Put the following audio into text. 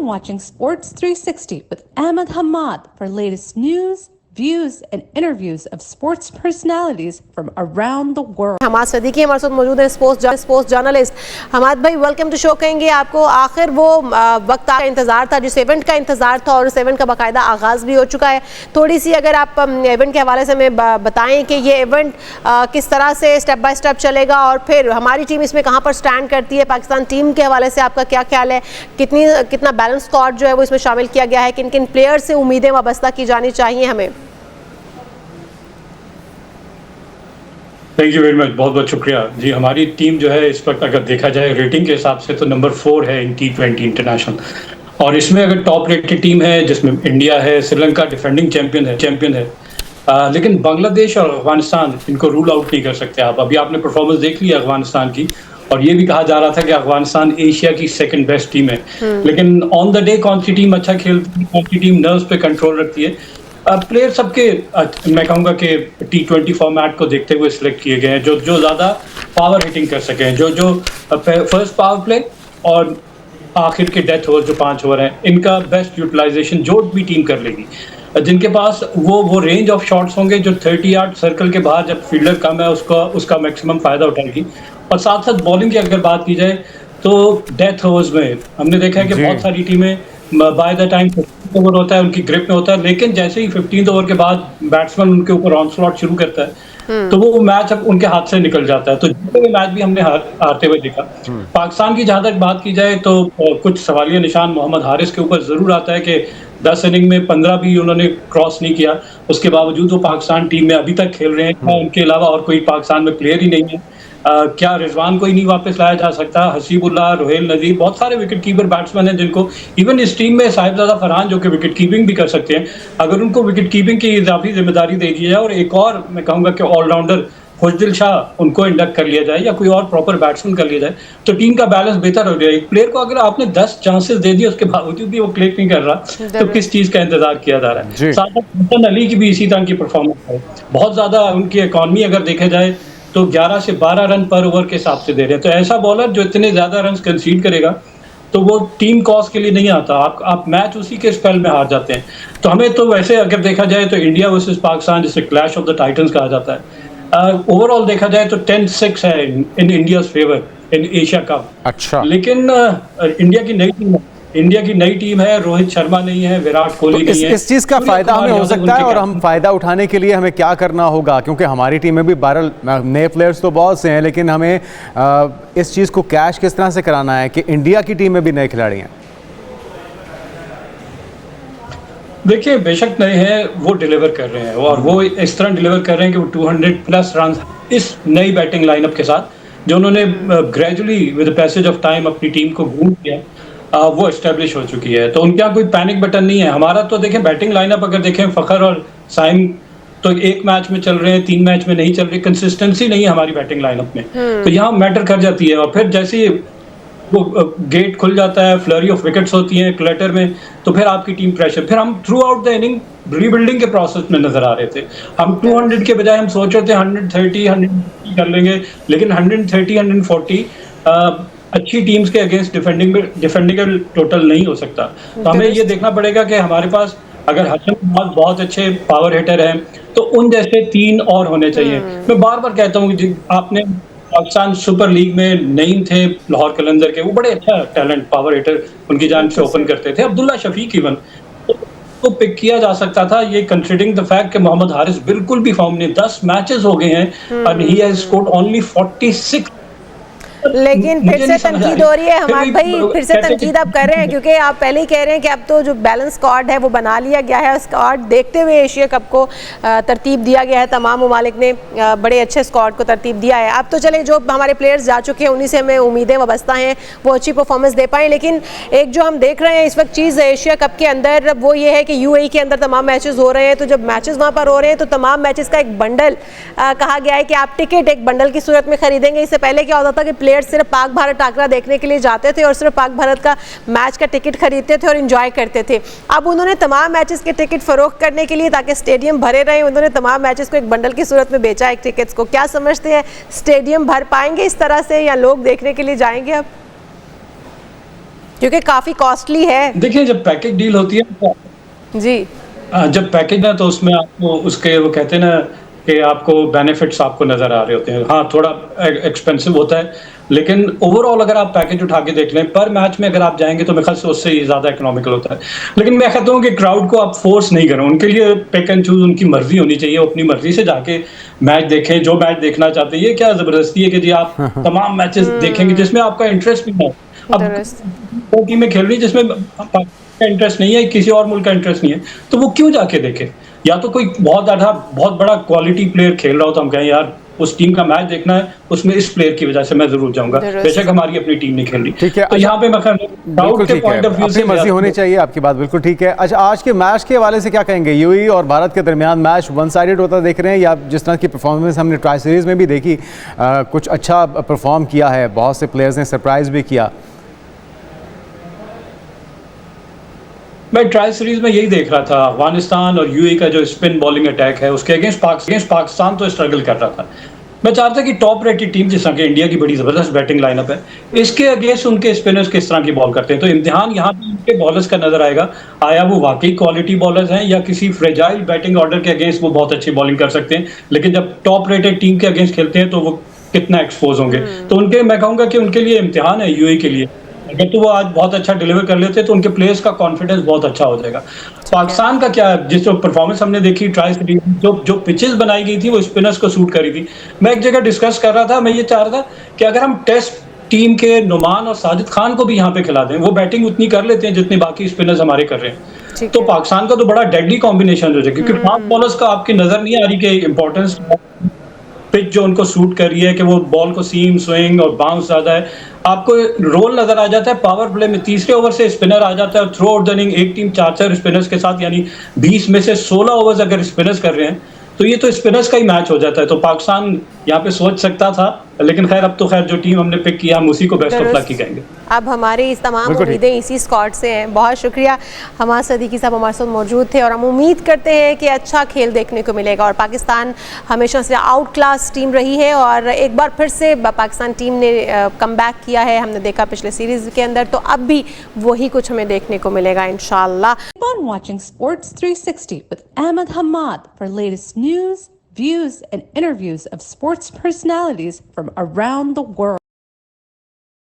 watching Sports 360 with Ahmed Hamad for latest news, views and interviews of sports personalities from around the world. Hammad Siddiqui हमारे साथ मौजूद हैं, sports journalist. Hammad भाई, welcome to show कहेंगे आपको। आखिर वो वक्त का इंतज़ार था, जिस इवेंट का इंतज़ार था, और उस इवेंट का बाकायदा आगाज़ भी हो चुका है। थोड़ी सी अगर आप इवेंट के हवाले से हमें बताएं कि ये इवेंट किस तरह से स्टेप बाय स्टेप चलेगा, और फिर हमारी टीम इसमें कहाँ पर स्टैंड करती है। पाकिस्तान टीम के हवाले से आपका क्या ख्याल है, कितना बैलेंस स्क्वाड जो है वो इसमें शामिल किया गया है, किन किन प्लेयर से उम्मीदें वाबस्ता की जानी चाहिए हमें। थैंक यू वेरी मच, बहुत बहुत शुक्रिया जी। हमारी टीम जो है इस वक्त अगर देखा जाए रेटिंग के हिसाब से तो नंबर 4 है इन T20 इंटरनेशनल, और इसमें अगर टॉप रेटेड टीम है जिसमें इंडिया है, श्रीलंका डिफेंडिंग चैंपियन है, लेकिन बांग्लादेश और अफगानिस्तान इनको रूल आउट नहीं कर सकते आप। अभी आपने परफॉर्मेंस देख लिया अफगानिस्तान की, और ये भी कहा जा रहा था कि अफगानिस्तान एशिया की सेकंड बेस्ट टीम है, लेकिन ऑन द डे कौन सी टीम अच्छा खेलती है, कौन सी टीम नर्व्स पे कंट्रोल रखती है, प्लेयर सबके मैं कहूँगा कि T20 फॉर्मेट को देखते हुए सिलेक्ट किए गए हैं जो ज़्यादा पावर हिटिंग कर सकें, जो फर्स्ट पावर प्ले और आखिर के डेथ ओवर जो 5 ओवर हैं, इनका बेस्ट यूटिलाइजेशन जो भी टीम कर लेगी, जिनके पास वो रेंज ऑफ शॉट्स होंगे जो 30 यार्ड सर्कल के बाहर जब फील्डर कम है उसका मैक्सिमम फ़ायदा उठाएगी। और साथ साथ बॉलिंग की अगर बात की जाए तो डेथ ओवर्स में हमने देखा है कि बहुत सारी टीमें बाय द टाइम 15 ओवर होता है उनकी ग्रिप में होता है, लेकिन जैसे ही 15 ओवर के बाद बैट्समैन उनके ऊपर ऑनस्लॉट शुरू करता है तो वो मैच अब उनके हाथ से निकल जाता है। तो जीते हुए मैच भी हमने हारते हुए देखा। पाकिस्तान की जहां तक बात की जाए तो कुछ सवालिया निशान मोहम्मद हारिस के ऊपर जरूर आता है कि 10 इनिंग में 15 भी उन्होंने क्रॉस नहीं किया, उसके बावजूद वो पाकिस्तान टीम में अभी तक खेल रहे हैं। उनके अलावा और कोई पाकिस्तान में प्लेयर ही नहीं है। क्या रिजवान को ही नहीं वापस लाया जा सकता? हसीबुल्लाह, रोहेल नजीर, बहुत सारे विकेट कीपर बैट्समैन हैं जिनको इवन इस टीम में साहिबजादा फरहान जो कि विकेट कीपिंग भी कर सकते हैं, अगर उनको विकेट कीपिंग की इजाफी जिम्मेदारी दे दी जाए और एक और मैं कहूँगा कि ऑलराउंडर खुशदिल शाह उनको इंडक्ट कर लिया जाए या कोई और प्रॉपर बैट्समैन कर लिया जाए तो टीम का बैलेंस बेहतर हो जाए। एक प्लेयर को अगर आपने 10 चांसेस दे दिए उसके बावजूद भी वो क्लिक नहीं कर रहा तो किस चीज़ का इंतजार किया जा रहा है। साथ ही हसन अली की भी इसी तरह की परफॉर्मेंस है, बहुत ज़्यादा उनकी इकॉनमी अगर देखा जाए तो 11 से 12 रन पर ओवर के हिसाब से दे रहे हैं। तो ऐसा बॉलर जो इतने ज़्यादा रन कंसीड करेगा तो वो टीम कॉज के लिए नहीं आता, आप मैच उसी के स्पेल में हार जाते हैं। तो हमें तो वैसे अगर देखा जाए तो इंडिया वर्सेस पाकिस्तान जिसे क्लैश ऑफ द टाइटन्स कहा जाता है, ओवरऑल देखा जाए तो 10-6 है in India's favour in Asia cup. अच्छा, लेकिन इंडिया की नई टीम है, रोहित शर्मा नहीं है, विराट कोहली नहीं है। इस चीज का फायदा हमें हो सकता है, और हम फायदा उठाने के लिए हमें क्या करना होगा, क्योंकि हमारी टीम में भी 12 नए प्लेयर्स तो बहुत से हैं, लेकिन हमें इस चीज को कैश किस तरह से कराना है कि इंडिया की टीम में भी नए खिलाड़ी हैं। देखिए, बेशक नए हैं, वो डिलीवर कर रहे हैं और वो इस तरह डिलीवर कर रहे हैं कि वो 200+ रन इस नई बैटिंग लाइनअप के साथ जो उन्होंने gradually with passage of time अपनी टीम को गूंथ किया, वो एस्टेब्लिश हो चुकी है। तो उनके यहाँ कोई पैनिक बटन नहीं है। हमारा तो देखें बैटिंग लाइनअप अगर देखें, फ़खर और साइम तो एक मैच में चल रहे हैं, 3 मैच में नहीं चल रही, कंसिस्टेंसी नहीं है हमारी बैटिंग लाइनअप में, तो यहाँ मैटर कर जाती है। और फिर जैसे वो गेट खुल जाता है, फ्लरी ऑफ विकेट्स होती हैं क्लटर में, तो फिर आपकी टीम प्रेशर, फिर हम through out the inning rebuilding के प्रोसेस में नजर आ रहे थे। हम 200 के बजाय हम सोच रहे थे 130 कर लेंगे, लेकिन 130-140 अच्छी टीम्स के अगेंस्ट डिफेंडिंग टोटल नहीं हो सकता। तो हमें ये देखना पड़ेगा कि हमारे पास अगर हसन बहुत अच्छे पावर हिटर हैं तो उन जैसे 3 और होने चाहिए। मैं बार बार कहता हूँ कि आपने पाकिस्तान सुपर लीग में नईम थे लाहौर कलंदर के, वो बड़े अच्छा टैलेंट पावर हिटर उनकी जान से ओपन करते थे। अब्दुल्ला शफीक इवन तो पिक किया जा सकता था, ये कंसिडरिंग द फैक्ट कि मोहम्मद हारिस बिल्कुल भी फॉर्म नहीं, 10 मैचेस हो गए हैं और ही हैज स्कोर्ड ओनली 46। लेकिन फिर से तनकीद हो रही है हमारे भाई, फिर से तनकीद आप कर रहे हैं क्योंकि आप पहले ही कह रहे हैं कि अब तो जो बैलेंस स्क्वाड है वो बना लिया गया है। स्क्वाड देखते हुए एशिया कप को तरतीब दिया गया है, तमाम ममालिक ने बड़े अच्छे स्क्वाड को तरतीब दिया है। अब तो चले जो हमारे प्लेयर्स जा चुके हैं उन्हीं से हमें उम्मीदें वाबस्ता हैं वो अच्छी परफॉर्मेंस दे पाएँ। लेकिन एक जो हम देख रहे हैं इस वक्त चीज़ एशिया कप के अंदर वो ये है कि UAE के अंदर तमाम मैचेस हो रहे हैं, तो जब मैचेस वहाँ पर हो रहे हैं तो तमाम मैचेस का एक बंडल कहा गया है कि आप टिकट एक बंडल की सूरत में खरीदेंगे। इससे पहले क्या होता था कि प्लेयर्स सिर्फ पाक भारत टाकरा देखने के लिए जाते थे और सिर्फ पाक भारत का मैच का टिकट खरीदते थे और एंजॉय करते थे। अब उन्होंने तमाम मैचेस के टिकट फरोख्त करने के लिए ताकि स्टेडियम भरे रहे, उन्होंने तमाम मैचेस को एक बंडल की सूरत में बेचा है टिकट्स को। क्या समझते हैं, स्टेडियम भर पाएंगे इस तरह से या लोग देखने के लिए जाएंगे? अब क्योंकि काफी कॉस्टली है। देखिए जब पैकेज डील होती है जी जब पैकेज है तो उसमें आपको उसके वो कहते हैं ना कि आपको बेनिफिट्स आपको नजर आ रहे होते हैं। हाँ थोड़ा एक्सपेंसिव होता है, लेकिन ओवरऑल अगर आप पैकेज उठा के देख लें पर मैच में अगर आप जाएंगे तो मेरे ख्याल से उससे ही ज्यादा इकोनॉमिकल होता है। लेकिन मैं कहता हूँ कि क्राउड को आप फोर्स नहीं करें, उनके लिए पिक एंड चूज उनकी मर्जी होनी चाहिए, वो अपनी मर्जी से जाके मैच देखें जो मैच देखना चाहते हैं। ये क्या जबरदस्ती है कि जी आप तमाम मैचेस देखेंगे जिसमें आपका इंटरेस्ट भी है। अब वो टीमें खेल रही है जिसमें का इंटरेस्ट नहीं है, किसी और मुल्क का इंटरेस्ट नहीं है, तो वो क्यों जाके देखे? या तो कोई बहुत बड़ा क्वालिटी प्लेयर खेल रहा हो तो हम कहें यार उस टीम का मैच देखना है, उसमें इस प्लेयर की वजह से मैं जरूर जाऊंगा, बेशक हमारी अपनी टीम नहीं खेल रही। ठीक है, तो यहाँ पे मैं क्राउड के पॉइंट ऑफ व्यू से मर्जी होनी चाहिए, आपकी बात बिल्कुल ठीक है। अच्छा, आज के मैच के हवाले से क्या कहेंगे? यूएई और भारत के दरमियान मैच वन साइडेड होता देख रहे हैं या जिस तरह की परफॉर्मेंस हमने ट्राई सीरीज में भी देखी, कुछ अच्छा परफॉर्म किया है, बहुत से प्लेयर्स ने सरप्राइज भी किया? मैं ट्राई सीरीज में यही देख रहा था, अफगानिस्तान और यूएई का जो स्पिन बॉलिंग अटैक है उसके अगेंस्ट पाकिस्तान तो स्ट्रगल कर रहा था। मैं चाहता था कि टॉप रेटेड टीम जिस तरह की इंडिया की बड़ी जबरदस्त बैटिंग लाइनअप है, इसके अगेंस्ट उनके स्पिनर्स किस तरह की बॉल करते हैं। तो इम्तिहान यहाँ पे उनके बॉलर्स का नजर आएगा, आया वो वाकई क्वालिटी बॉलर्स हैं या किसी फ्रेजाइल बैटिंग ऑर्डर के अगेंस्ट वो बहुत अच्छी बॉलिंग कर सकते हैं, लेकिन जब टॉप रेटेड टीम के अगेंस्ट खेलते हैं तो वो कितना एक्सपोज होंगे। तो उनके मैं कहूँगा कि उनके लिए इम्तिहान है यूएई के लिए। अगर तो वो आज बहुत अच्छा डिलीवर कर लेते तो उनके प्लेयर्स का कॉन्फिडेंस बहुत अच्छा हो जाएगा। पाकिस्तान का क्या, जिस जो परफॉर्मेंस हमने देखी ट्राई सीरीज, जो पिचेस बनाई गई थी वो स्पिनर्स को सूट करी थी। मैं एक जगह डिस्कस कर रहा था, मैं ये चाह रहा था कि अगर हम टेस्ट टीम के नुमान और साजिद खान को भी यहाँ पे खिला दें, वो बैटिंग उतनी कर लेते हैं जितनी बाकी स्पिनर्स हमारे कर रहे हैं, तो पाकिस्तान का तो बड़ा डेडली कॉम्बिनेशन हो जाएगा। क्योंकि फास्ट बॉलर्स का आपकी नजर नहीं आ रही कि इंपॉर्टेंस पिच जो उनको सूट कर रही है कि वो बॉल को सीम स्विंग और बाउंस ज्यादा है, आपको रोल नजर आ जाता है। पावर प्ले में तीसरे ओवर से स्पिनर आ जाता है और थ्रू आउट द इनिंग एक टीम 4 स्पिनर्स के साथ, यानी 20 में से 16 ओवर्स अगर स्पिनर्स कर रहे हैं तो ये तो स्पिनर्स का ही मैच हो जाता है। तो पाकिस्तान यहाँ पे सोच सकता था, लेकिन खैर अब तो खैर जो टीम हमने पिक किया हम उसी को बेस्ट ऑफ लक की कहेंगे। अब हमारी इस तमाम उम्मीदें इसी स्क्वाड से हैं। बहुत शुक्रिया, हमाद सदीकी साहब हमारे साथ मौजूद थे और हम उम्मीद करते हैं कि अच्छा खेल देखने को मिलेगा। और पाकिस्तान हमेशा से आउट क्लास टीम रही है और एक बार फिर से पाकिस्तान टीम ने कम बैक किया है, हमने देखा पिछले सीरीज के अंदर, तो अब भी वही कुछ हमें देखने को मिलेगा इंशाल्लाह। Keep on watching Sports 360 with Ahmed Hamad for latest news, views, and interviews of sports personalities from around the world.